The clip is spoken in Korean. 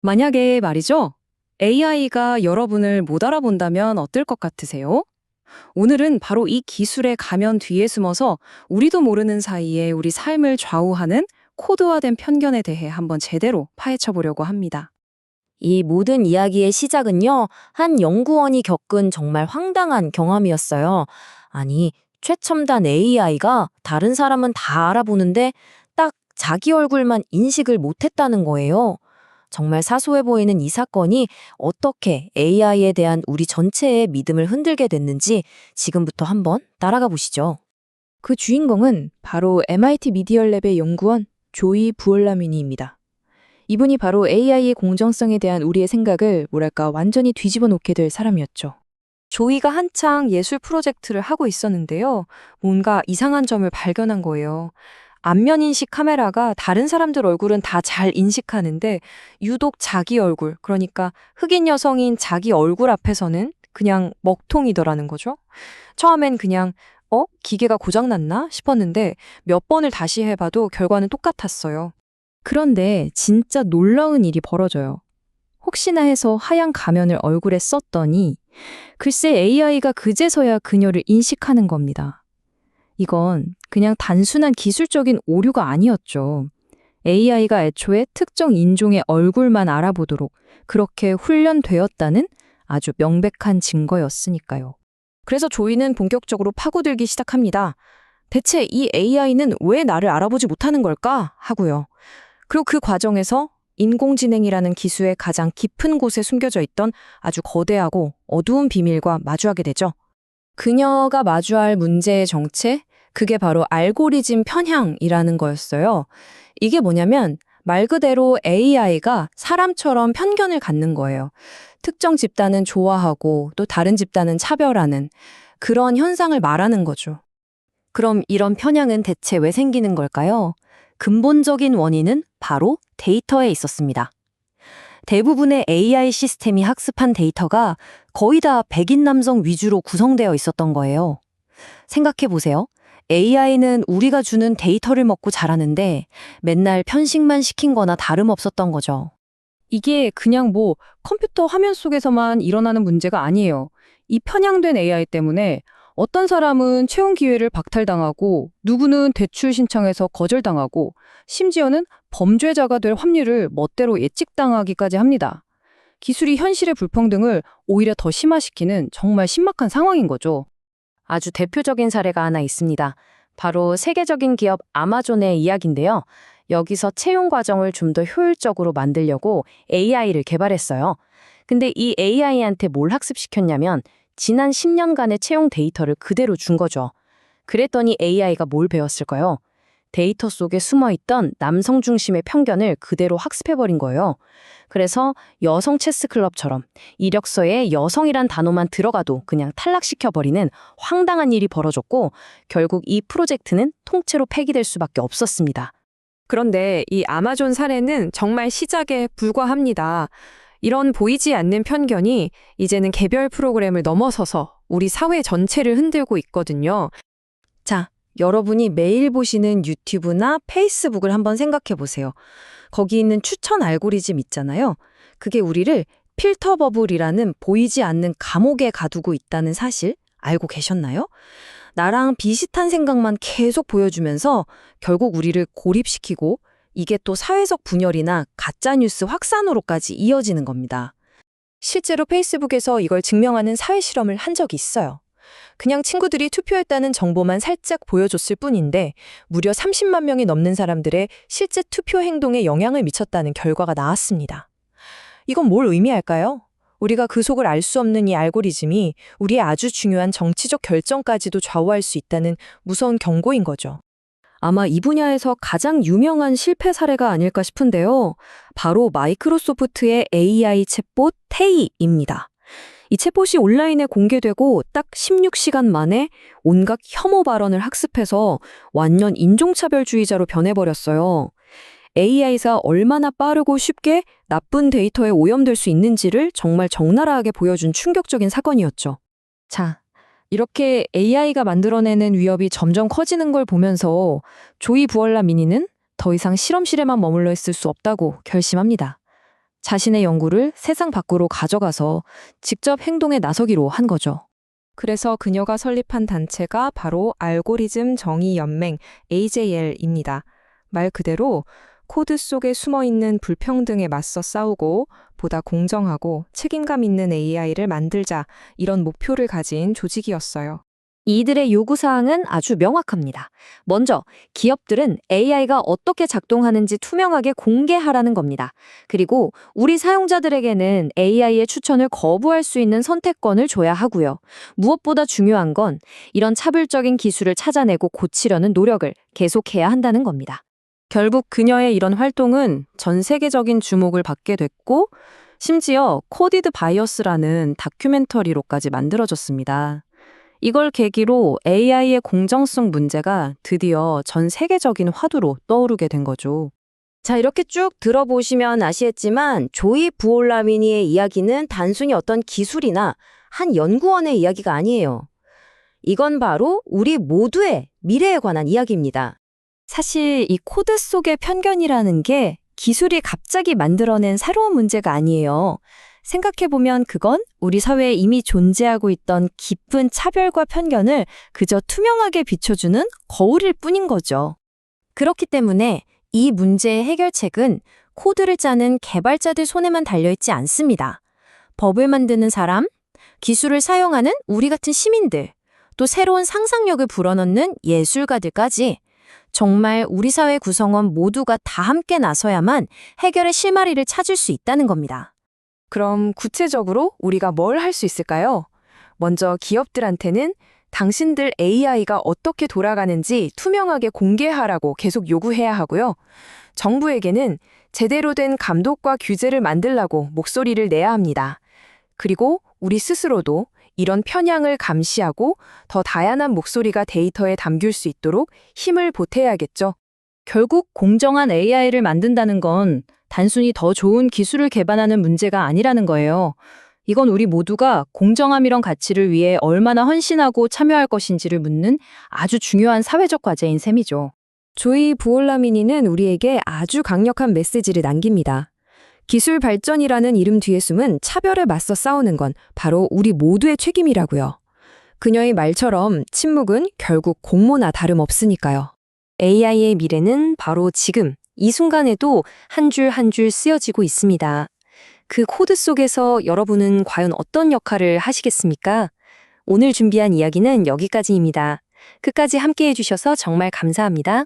만약에 말이죠. AI가 여러분을 못 알아본다면 어떨 것 같으세요? 오늘은 바로 이 기술의 가면 뒤에 숨어서 우리도 모르는 사이에 우리 삶을 좌우하는 코드화된 편견에 대해 한번 제대로 파헤쳐 보려고 합니다. 이 모든 이야기의 시작은요, 한 연구원이 겪은 정말 황당한 경험이었어요. 아니, 최첨단 AI가 다른 사람은 다 알아보는데 딱 자기 얼굴만 인식을 못했다는 거예요. 정말 사소해 보이는 이 사건이 어떻게 AI에 대한 우리 전체의 믿음을 흔들게 됐는지 지금부터 한번 따라가 보시죠. 그 주인공은 바로 MIT 미디어랩의 연구원 조이 부올라미니입니다. 이분이 바로 AI의 공정성에 대한 우리의 생각을 완전히 뒤집어 놓게 될 사람이었죠. 조이가 한창 예술 프로젝트를 하고 있었는데요. 뭔가 이상한 점을 발견한 거예요. 안면 인식 카메라가 다른 사람들 얼굴은 다 잘 인식하는데 유독 자기 얼굴, 그러니까 흑인 여성인 자기 얼굴 앞에서는 그냥 먹통이더라는 거죠. 처음엔 그냥 기계가 고장났나 싶었는데 몇 번을 다시 해봐도 결과는 똑같았어요. 그런데 진짜 놀라운 일이 벌어져요. 혹시나 해서 하얀 가면을 얼굴에 썼더니 글쎄 AI가 그제서야 그녀를 인식하는 겁니다. 이건 그냥 단순한 기술적인 오류가 아니었죠. AI가 애초에 특정 인종의 얼굴만 알아보도록 그렇게 훈련되었다는 아주 명백한 증거였으니까요. 그래서 조이는 본격적으로 파고들기 시작합니다. 대체 이 AI는 왜 나를 알아보지 못하는 걸까? 하고요. 그리고 그 과정에서 인공지능이라는 기술의 가장 깊은 곳에 숨겨져 있던 아주 거대하고 어두운 비밀과 마주하게 되죠. 그녀가 마주할 문제의 정체? 그게 바로 알고리즘 편향이라는 거였어요. 이게 뭐냐면 말 그대로 AI가 사람처럼 편견을 갖는 거예요. 특정 집단은 좋아하고 또 다른 집단은 차별하는 그런 현상을 말하는 거죠. 그럼 이런 편향은 대체 왜 생기는 걸까요? 근본적인 원인은 바로 데이터에 있었습니다. 대부분의 AI 시스템이 학습한 데이터가 거의 다 백인 남성 위주로 구성되어 있었던 거예요. 생각해 보세요. AI는 우리가 주는 데이터를 먹고 자라는데 맨날 편식만 시킨 거나 다름없었던 거죠. 이게 그냥 컴퓨터 화면 속에서만 일어나는 문제가 아니에요. 이 편향된 AI 때문에 어떤 사람은 채용 기회를 박탈당하고 누구는 대출 신청해서 거절당하고 심지어는 범죄자가 될 확률을 멋대로 예측당하기까지 합니다. 기술이 현실의 불평등을 오히려 더 심화시키는 정말 신박한 상황인 거죠. 아주 대표적인 사례가 하나 있습니다. 바로 세계적인 기업 아마존의 이야기인데요. 여기서 채용 과정을 좀 더 효율적으로 만들려고 AI를 개발했어요. 근데 이 AI한테 뭘 학습시켰냐면 지난 10년간의 채용 데이터를 그대로 준 거죠. 그랬더니 AI가 뭘 배웠을까요? 데이터 속에 숨어있던 남성 중심의 편견을 그대로 학습해버린 거예요. 그래서 여성 체스 클럽처럼 이력서에 여성이란 단어만 들어가도 그냥 탈락시켜버리는 황당한 일이 벌어졌고 결국 이 프로젝트는 통째로 폐기될 수밖에 없었습니다. 그런데 이 아마존 사례는 정말 시작에 불과합니다. 이런 보이지 않는 편견이 이제는 개별 프로그램을 넘어서서 우리 사회 전체를 흔들고 있거든요. 자, 여러분이 매일 보시는 유튜브나 페이스북을 한번 생각해 보세요. 거기 있는 추천 알고리즘 있잖아요. 그게 우리를 필터 버블이라는 보이지 않는 감옥에 가두고 있다는 사실 알고 계셨나요? 나랑 비슷한 생각만 계속 보여주면서 결국 우리를 고립시키고 이게 또 사회적 분열이나 가짜뉴스 확산으로까지 이어지는 겁니다. 실제로 페이스북에서 이걸 증명하는 사회 실험을 한 적이 있어요. 그냥 친구들이 투표했다는 정보만 살짝 보여줬을 뿐인데 무려 30만 명이 넘는 사람들의 실제 투표 행동에 영향을 미쳤다는 결과가 나왔습니다. 이건 뭘 의미할까요? 우리가 그 속을 알 수 없는 이 알고리즘이 우리의 아주 중요한 정치적 결정까지도 좌우할 수 있다는 무서운 경고인 거죠. 아마 이 분야에서 가장 유명한 실패 사례가 아닐까 싶은데요. 바로 마이크로소프트의 AI 챗봇 테이입니다. 이 챗봇이 온라인에 공개되고 딱 16시간 만에 온갖 혐오 발언을 학습해서 완전 인종차별주의자로 변해버렸어요. AI가 얼마나 빠르고 쉽게 나쁜 데이터에 오염될 수 있는지를 정말 적나라하게 보여준 충격적인 사건이었죠. 자, 이렇게 AI가 만들어내는 위협이 점점 커지는 걸 보면서 조이 부얼라 미니는 더 이상 실험실에만 머물러 있을 수 없다고 결심합니다. 자신의 연구를 세상 밖으로 가져가서 직접 행동에 나서기로 한 거죠. 그래서 그녀가 설립한 단체가 바로 알고리즘 정의 연맹 AJL입니다. 말 그대로 코드 속에 숨어 있는 불평등에 맞서 싸우고 보다 공정하고 책임감 있는 AI를 만들자, 이런 목표를 가진 조직이었어요. 이들의 요구사항은 아주 명확합니다. 먼저, 기업들은 AI가 어떻게 작동하는지 투명하게 공개하라는 겁니다. 그리고 우리 사용자들에게는 AI의 추천을 거부할 수 있는 선택권을 줘야 하고요. 무엇보다 중요한 건 이런 차별적인 기술을 찾아내고 고치려는 노력을 계속해야 한다는 겁니다. 결국 그녀의 이런 활동은 전 세계적인 주목을 받게 됐고, 심지어 코디드 바이어스라는 다큐멘터리로까지 만들어졌습니다. 이걸 계기로 AI의 공정성 문제가 드디어 전 세계적인 화두로 떠오르게 된 거죠. 자, 이렇게 쭉 들어보시면 아시겠지만 조이 부올라미니의 이야기는 단순히 어떤 기술이나 한 연구원의 이야기가 아니에요. 이건 바로 우리 모두의 미래에 관한 이야기입니다. 사실 이 코드 속의 편견이라는 게 기술이 갑자기 만들어낸 새로운 문제가 아니에요. 생각해보면 그건 우리 사회에 이미 존재하고 있던 깊은 차별과 편견을 그저 투명하게 비춰주는 거울일 뿐인 거죠. 그렇기 때문에 이 문제의 해결책은 코드를 짜는 개발자들 손에만 달려있지 않습니다. 법을 만드는 사람, 기술을 사용하는 우리 같은 시민들, 또 새로운 상상력을 불어넣는 예술가들까지 정말 우리 사회 구성원 모두가 다 함께 나서야만 해결의 실마리를 찾을 수 있다는 겁니다. 그럼 구체적으로 우리가 뭘 할 수 있을까요? 먼저 기업들한테는 당신들 AI가 어떻게 돌아가는지 투명하게 공개하라고 계속 요구해야 하고요. 정부에게는 제대로 된 감독과 규제를 만들라고 목소리를 내야 합니다. 그리고 우리 스스로도 이런 편향을 감시하고 더 다양한 목소리가 데이터에 담길 수 있도록 힘을 보태야겠죠. 결국 공정한 AI를 만든다는 건 단순히 더 좋은 기술을 개발하는 문제가 아니라는 거예요. 이건 우리 모두가 공정함 이런 가치를 위해 얼마나 헌신하고 참여할 것인지를 묻는 아주 중요한 사회적 과제인 셈이죠. 조이 부올라미니는 우리에게 아주 강력한 메시지를 남깁니다. 기술 발전이라는 이름 뒤에 숨은 차별에 맞서 싸우는 건 바로 우리 모두의 책임이라고요. 그녀의 말처럼 침묵은 결국 공모나 다름없으니까요. AI의 미래는 바로 지금, 이 순간에도 한 줄 한 줄 쓰여지고 있습니다. 그 코드 속에서 여러분은 과연 어떤 역할을 하시겠습니까? 오늘 준비한 이야기는 여기까지입니다. 끝까지 함께 해주셔서 정말 감사합니다.